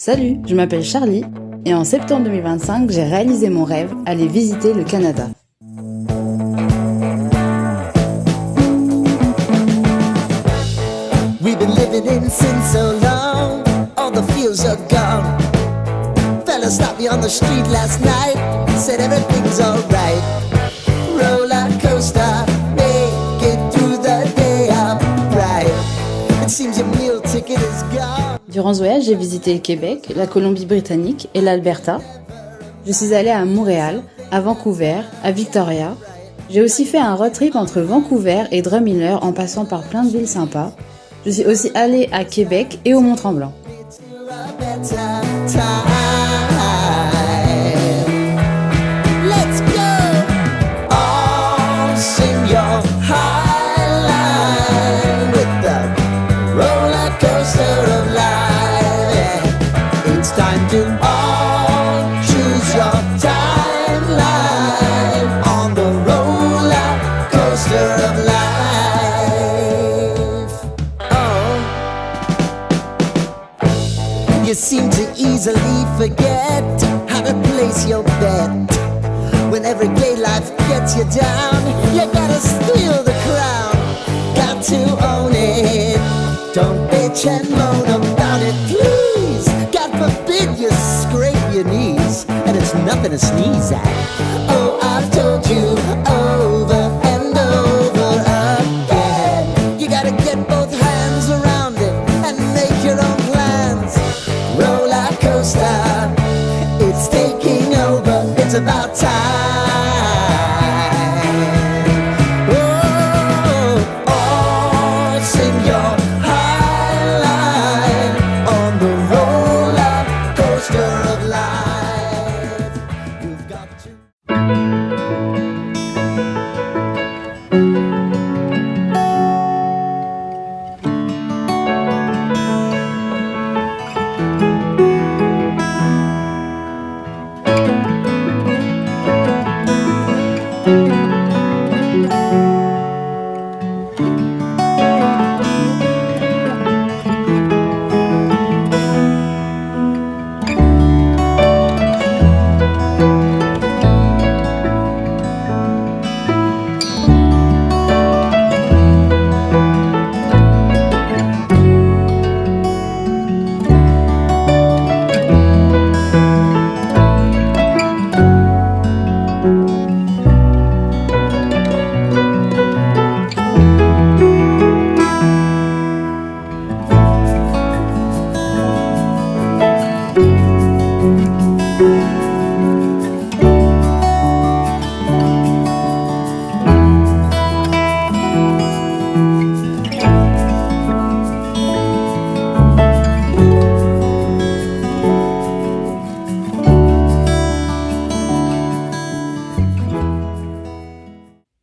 Salut, je m'appelle Charlie et en septembre 2025, j'ai réalisé mon rêve, aller visiter le Canada. We've been living in sin so long, all the fields are gone. Fella stopped me on the street last night, said everything's alright. Roller coaster, make it through the day upright. It seems your meal ticket is gone. Durant ce voyage, j'ai visité le Québec, la Colombie-Britannique et l'Alberta. Je suis allée à Montréal, à Vancouver, à Victoria. J'ai aussi fait un road trip entre Vancouver et Drumheller en passant par plein de villes sympas. Je suis aussi allée à Québec et au Mont-Tremblant. You seem to easily forget how to place your bet. When everyday life gets you down, you gotta steal the crown. Got to own it. Don't bitch and moan about it, please. God forbid you scrape your knees, and it's nothing to sneeze at. Oh, I've told you over and over again. You gotta get both hands around it and make your own plans. Roller coaster, it's taking over, it's about time. Oh, oh, sing your high line on the roller coaster of life. You've got to.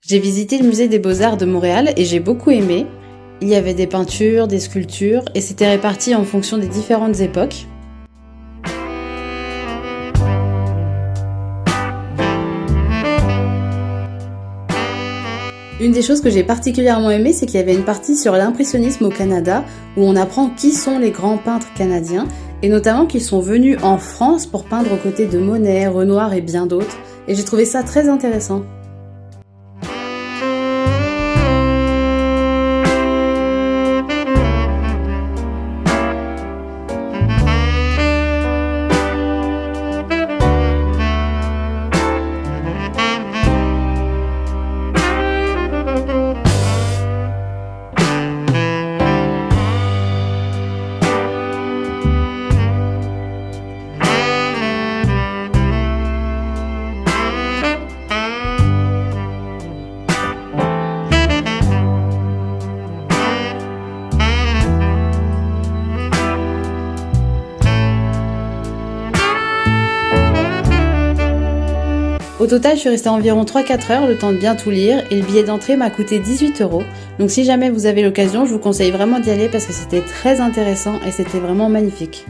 J'ai visité le musée des Beaux-Arts de Montréal et j'ai beaucoup aimé. Il y avait des peintures, des sculptures et c'était réparti en fonction des différentes époques. Une des choses que j'ai particulièrement aimé, c'est qu'il y avait une partie sur l'impressionnisme au Canada où on apprend qui sont les grands peintres canadiens et notamment qu'ils sont venus en France pour peindre aux côtés de Monet, Renoir et bien d'autres. Et j'ai trouvé ça très intéressant. Au total, je suis restée environ 3-4 heures, le temps de bien tout lire, et le billet d'entrée m'a coûté 18 €. Donc si jamais vous avez l'occasion, je vous conseille vraiment d'y aller parce que c'était très intéressant et c'était vraiment magnifique.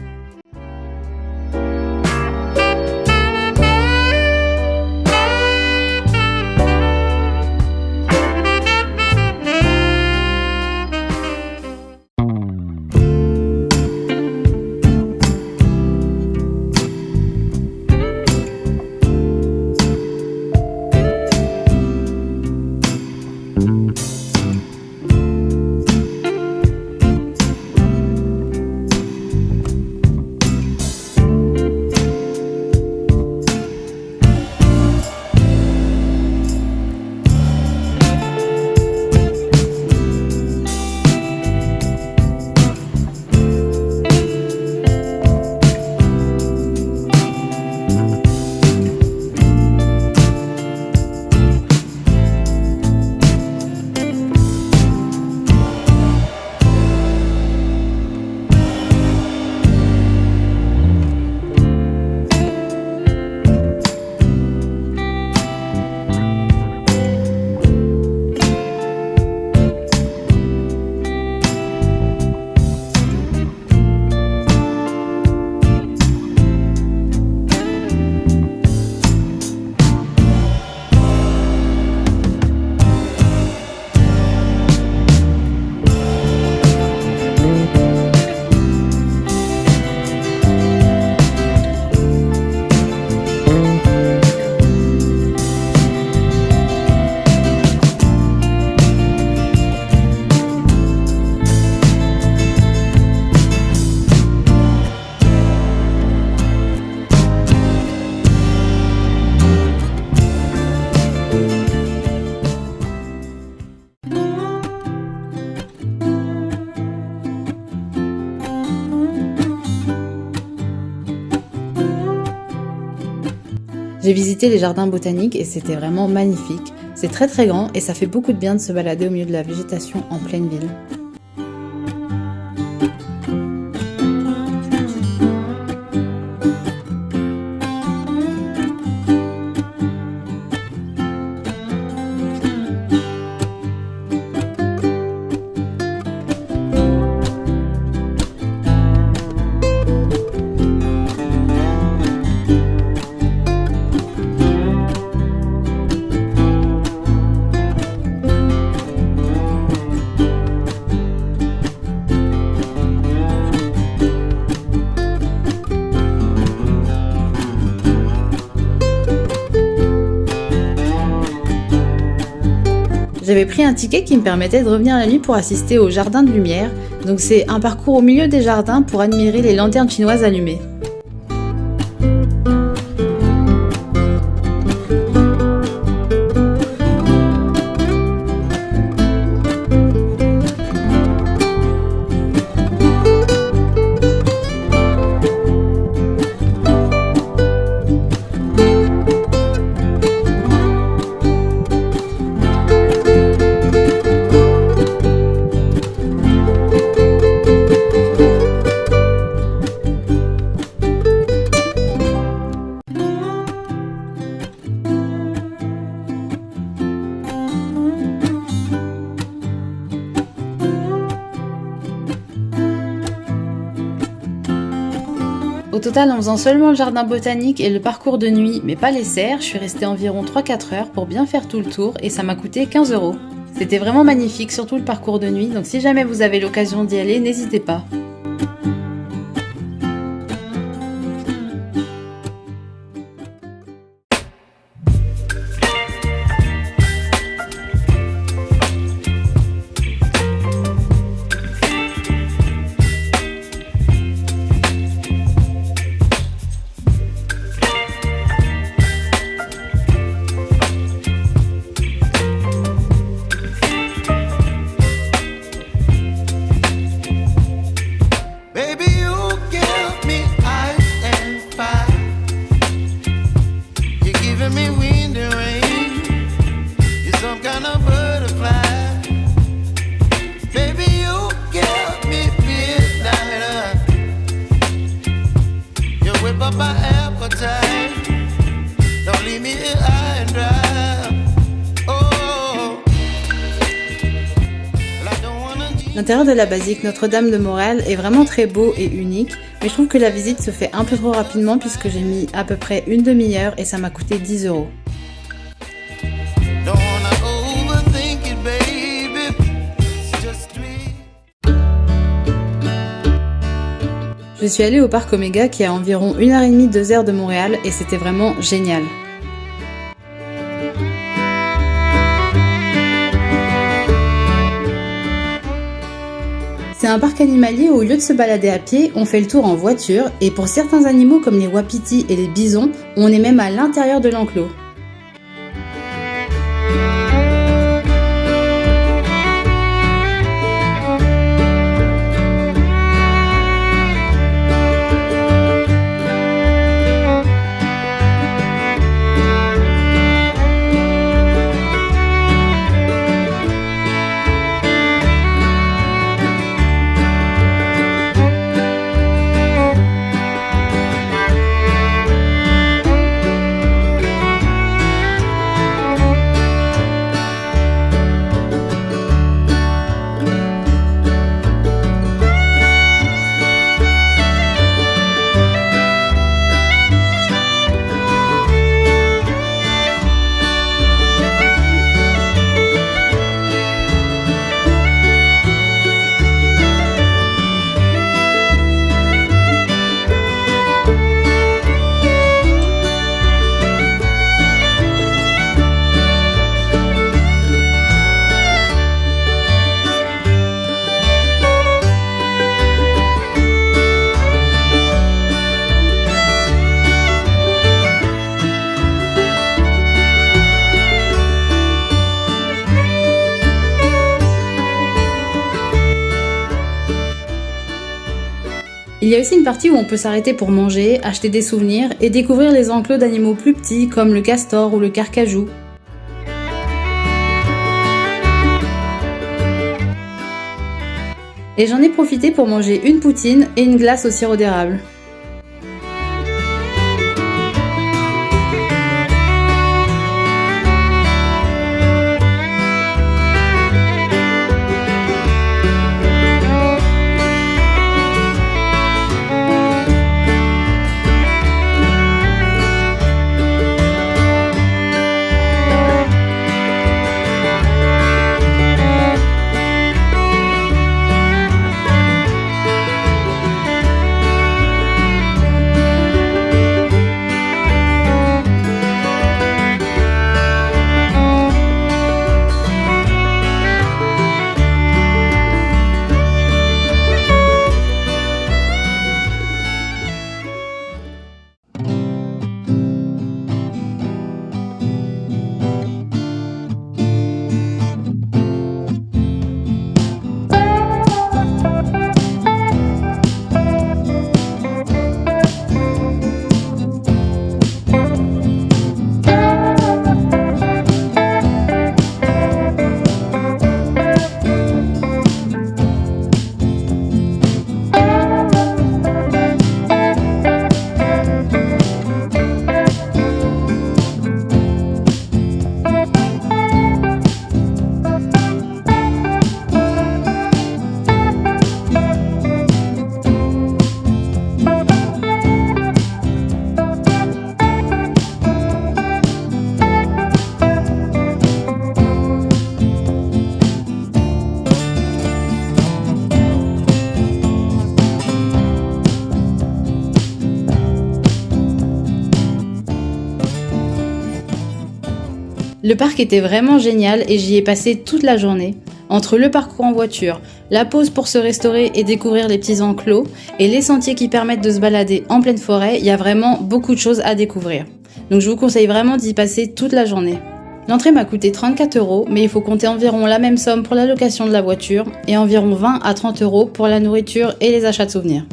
J'ai visité les jardins botaniques et c'était vraiment magnifique. C'est très très grand et ça fait beaucoup de bien de se balader au milieu de la végétation en pleine ville. J'avais pris un ticket qui me permettait de revenir la nuit pour assister au jardin de lumière, donc c'est un parcours au milieu des jardins pour admirer les lanternes chinoises allumées. Au total, en faisant seulement le jardin botanique et le parcours de nuit, mais pas les serres, je suis restée environ 3-4 heures pour bien faire tout le tour et ça m'a coûté 15 €. C'était vraiment magnifique, surtout le parcours de nuit, donc si jamais vous avez l'occasion d'y aller, n'hésitez pas. L'intérieur de la basilique Notre-Dame de Montréal est vraiment très beau et unique, mais je trouve que la visite se fait un peu trop rapidement puisque j'ai mis à peu près une demi-heure et ça m'a coûté 10 €. Je suis allée au parc Omega qui est à environ 1h30, 2 heures de Montréal et c'était vraiment génial. C'est un parc animalier où au lieu de se balader à pied, on fait le tour en voiture et pour certains animaux comme les wapitis et les bisons, on est même à l'intérieur de l'enclos. Il y a aussi une partie où on peut s'arrêter pour manger, acheter des souvenirs et découvrir les enclos d'animaux plus petits comme le castor ou le carcajou. Et j'en ai profité pour manger une poutine et une glace au sirop d'érable. Le parc était vraiment génial et j'y ai passé toute la journée. Entre le parcours en voiture, la pause pour se restaurer et découvrir les petits enclos, et les sentiers qui permettent de se balader en pleine forêt, il y a vraiment beaucoup de choses à découvrir. Donc je vous conseille vraiment d'y passer toute la journée. L'entrée m'a coûté 34 €, mais il faut compter environ la même somme pour la location de la voiture et environ 20 à 30 € pour la nourriture et les achats de souvenirs.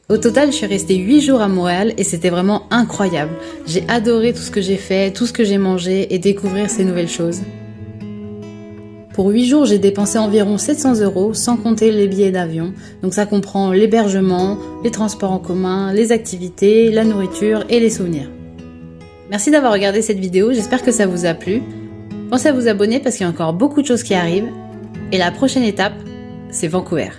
Au total, je suis restée 8 jours à Montréal et c'était vraiment incroyable. J'ai adoré tout ce que j'ai fait, tout ce que j'ai mangé et découvrir ces nouvelles choses. Pour 8 jours, j'ai dépensé environ 700 € sans compter les billets d'avion. Donc ça comprend l'hébergement, les transports en commun, les activités, la nourriture et les souvenirs. Merci d'avoir regardé cette vidéo, j'espère que ça vous a plu. Pensez à vous abonner parce qu'il y a encore beaucoup de choses qui arrivent. Et la prochaine étape, c'est Vancouver.